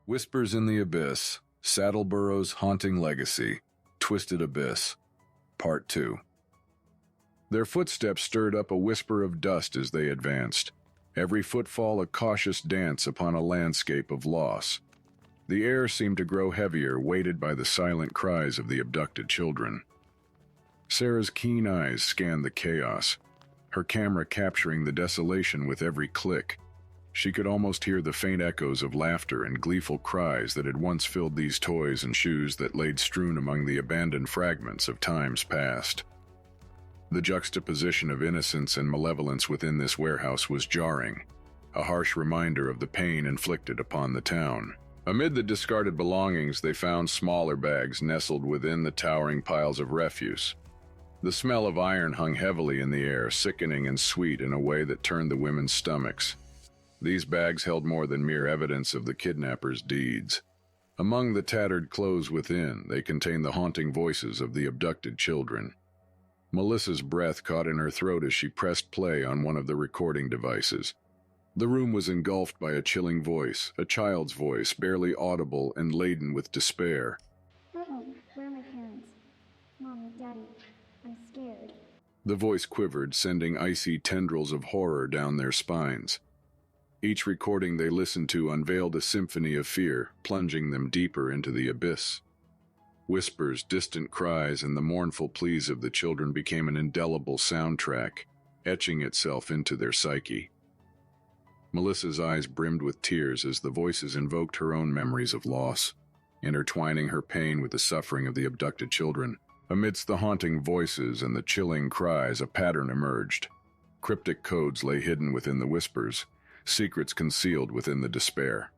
Whispers in the Abyss, Saddleborough's Haunting Legacy, Twisted Abyss, Part 2. Their footsteps stirred up a whisper of dust as they advanced, every footfall a cautious dance upon a landscape of loss. The air seemed to grow heavier, weighted by the silent cries of the abducted children. Sarah's keen eyes scanned the chaos, her camera capturing the desolation with every click. She could almost hear the faint echoes of laughter and gleeful cries that had once filled these toys and shoes that laid strewn among the abandoned fragments of times past. The juxtaposition of innocence and malevolence within this warehouse was jarring, a harsh reminder of the pain inflicted upon the town. Amid the discarded belongings, they found smaller bags nestled within the towering piles of refuse. The smell of iron hung heavily in the air, sickening and sweet in a way that turned the women's stomachs. These bags held more than mere evidence of the kidnappers' deeds. Among the tattered clothes within, they contained the haunting voices of the abducted children. Melissa's breath caught in her throat as she pressed play on one of the recording devices. The room was engulfed by a chilling voice, a child's voice, barely audible and laden with despair. Uh-oh, where are my parents? Mommy, Daddy, I'm scared. The voice quivered, sending icy tendrils of horror down their spines. Each recording they listened to unveiled a symphony of fear, plunging them deeper into the abyss. Whispers, distant cries, and the mournful pleas of the children became an indelible soundtrack, etching itself into their psyche. Melissa's eyes brimmed with tears as the voices invoked her own memories of loss, intertwining her pain with the suffering of the abducted children. Amidst the haunting voices and the chilling cries, a pattern emerged. Cryptic codes lay hidden within the whispers, secrets concealed within the despair.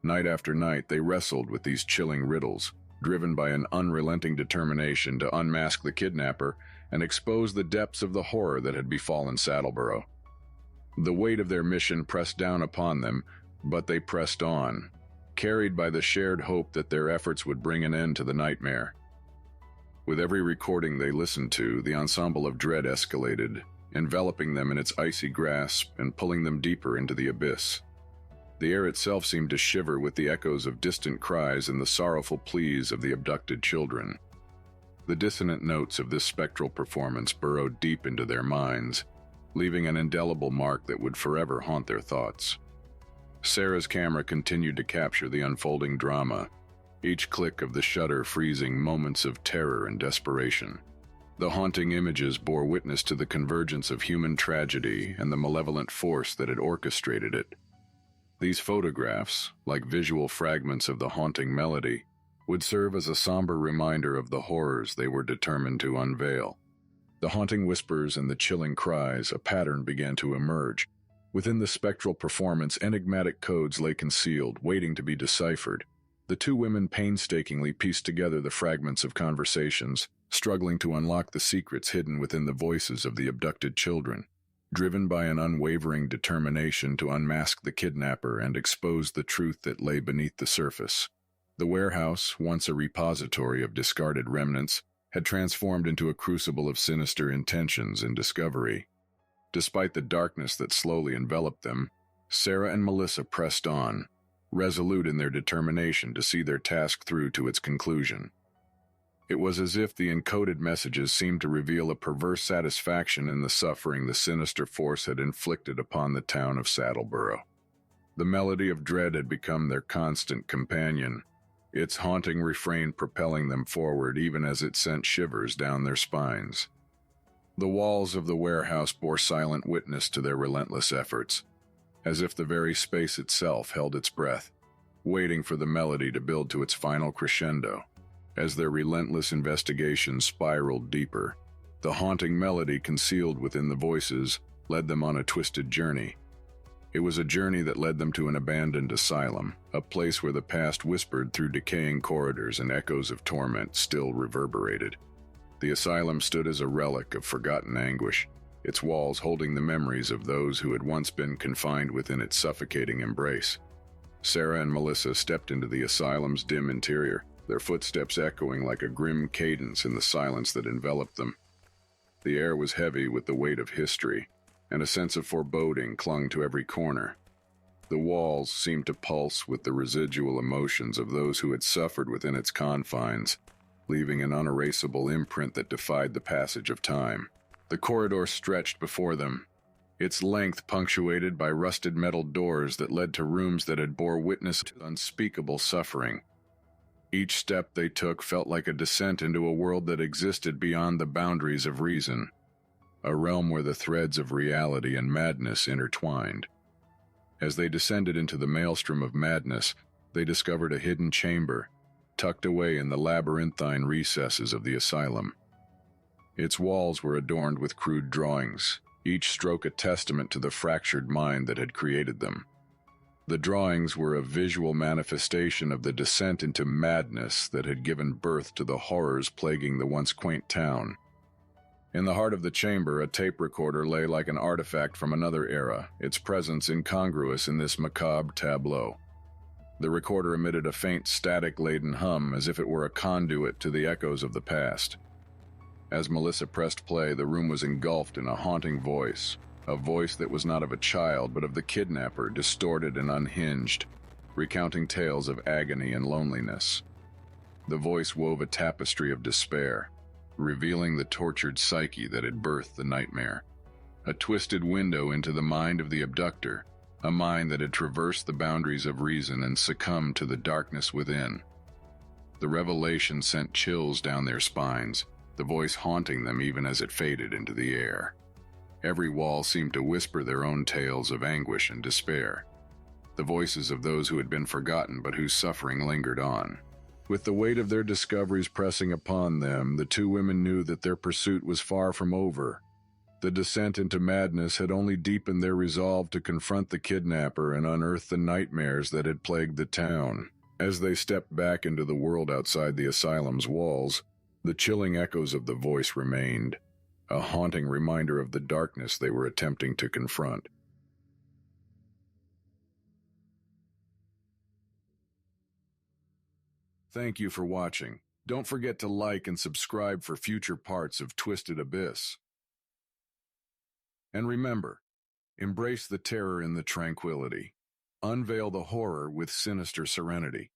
Night after night, they wrestled with these chilling riddles, driven by an unrelenting determination to unmask the kidnapper and expose the depths of the horror that had befallen Saddleborough. The weight of their mission pressed down upon them, but they pressed on, carried by the shared hope that their efforts would bring an end to the nightmare. With every recording they listened to, the ensemble of dread escalated, enveloping them in its icy grasp and pulling them deeper into the abyss. The air itself seemed to shiver with the echoes of distant cries and the sorrowful pleas of the abducted children. The dissonant notes of this spectral performance burrowed deep into their minds, leaving an indelible mark that would forever haunt their thoughts. Sarah's camera continued to capture the unfolding drama, each click of the shutter freezing moments of terror and desperation. The haunting images bore witness to the convergence of human tragedy and the malevolent force that had orchestrated it. These photographs, like visual fragments of the haunting melody, would serve as a somber reminder of the horrors they were determined to unveil. The haunting whispers and the chilling cries, a pattern began to emerge. Within the spectral performance, enigmatic codes lay concealed, waiting to be deciphered. The two women painstakingly pieced together the fragments of conversations, struggling to unlock the secrets hidden within the voices of the abducted children. Driven by an unwavering determination to unmask the kidnapper and expose the truth that lay beneath the surface. The warehouse, once a repository of discarded remnants, had transformed into a crucible of sinister intentions and discovery. Despite the darkness that slowly enveloped them, Sarah and Melissa pressed on, resolute in their determination to see their task through to its conclusion. It was as if the encoded messages seemed to reveal a perverse satisfaction in the suffering the sinister force had inflicted upon the town of Saddleborough. The melody of dread had become their constant companion, its haunting refrain propelling them forward even as it sent shivers down their spines. The walls of the warehouse bore silent witness to their relentless efforts, as if the very space itself held its breath, waiting for the melody to build to its final crescendo. As their relentless investigation spiraled deeper, the haunting melody concealed within the voices led them on a twisted journey. It was a journey that led them to an abandoned asylum, a place where the past whispered through decaying corridors and echoes of torment still reverberated. The asylum stood as a relic of forgotten anguish, its walls holding the memories of those who had once been confined within its suffocating embrace. Sarah and Melissa stepped into the asylum's dim interior, their footsteps echoing like a grim cadence in the silence that enveloped them. The air was heavy with the weight of history, and a sense of foreboding clung to every corner. The walls seemed to pulse with the residual emotions of those who had suffered within its confines, leaving an unerasable imprint that defied the passage of time. The corridor stretched before them, its length punctuated by rusted metal doors that led to rooms that had bore witness to unspeakable suffering. Each step they took felt like a descent into a world that existed beyond the boundaries of reason, a realm where the threads of reality and madness intertwined. As they descended into the maelstrom of madness, they discovered a hidden chamber, tucked away in the labyrinthine recesses of the asylum. Its walls were adorned with crude drawings, each stroke a testament to the fractured mind that had created them. The drawings were a visual manifestation of the descent into madness that had given birth to the horrors plaguing the once quaint town. In the heart of the chamber, a tape recorder lay like an artifact from another era, its presence incongruous in this macabre tableau. The recorder emitted a faint static-laden hum as if it were a conduit to the echoes of the past. As Melissa pressed play, the room was engulfed in a haunting voice, a voice that was not of a child but of the kidnapper, distorted and unhinged, recounting tales of agony and loneliness. The voice wove a tapestry of despair, revealing the tortured psyche that had birthed the nightmare. A twisted window into the mind of the abductor, a mind that had traversed the boundaries of reason and succumbed to the darkness within. The revelation sent chills down their spines, the voice haunting them even as it faded into the air. Every wall seemed to whisper their own tales of anguish and despair, the voices of those who had been forgotten but whose suffering lingered on. With the weight of their discoveries pressing upon them, the two women knew that their pursuit was far from over. The descent into madness had only deepened their resolve to confront the kidnapper and unearth the nightmares that had plagued the town. As they stepped back into the world outside the asylum's walls, the chilling echoes of the voice remained, a haunting reminder of the darkness they were attempting to confront. Thank you for watching. Don't forget to like and subscribe for future parts of Twisted Abyss. And remember, embrace the terror in the tranquility. Unveil the horror with sinister serenity.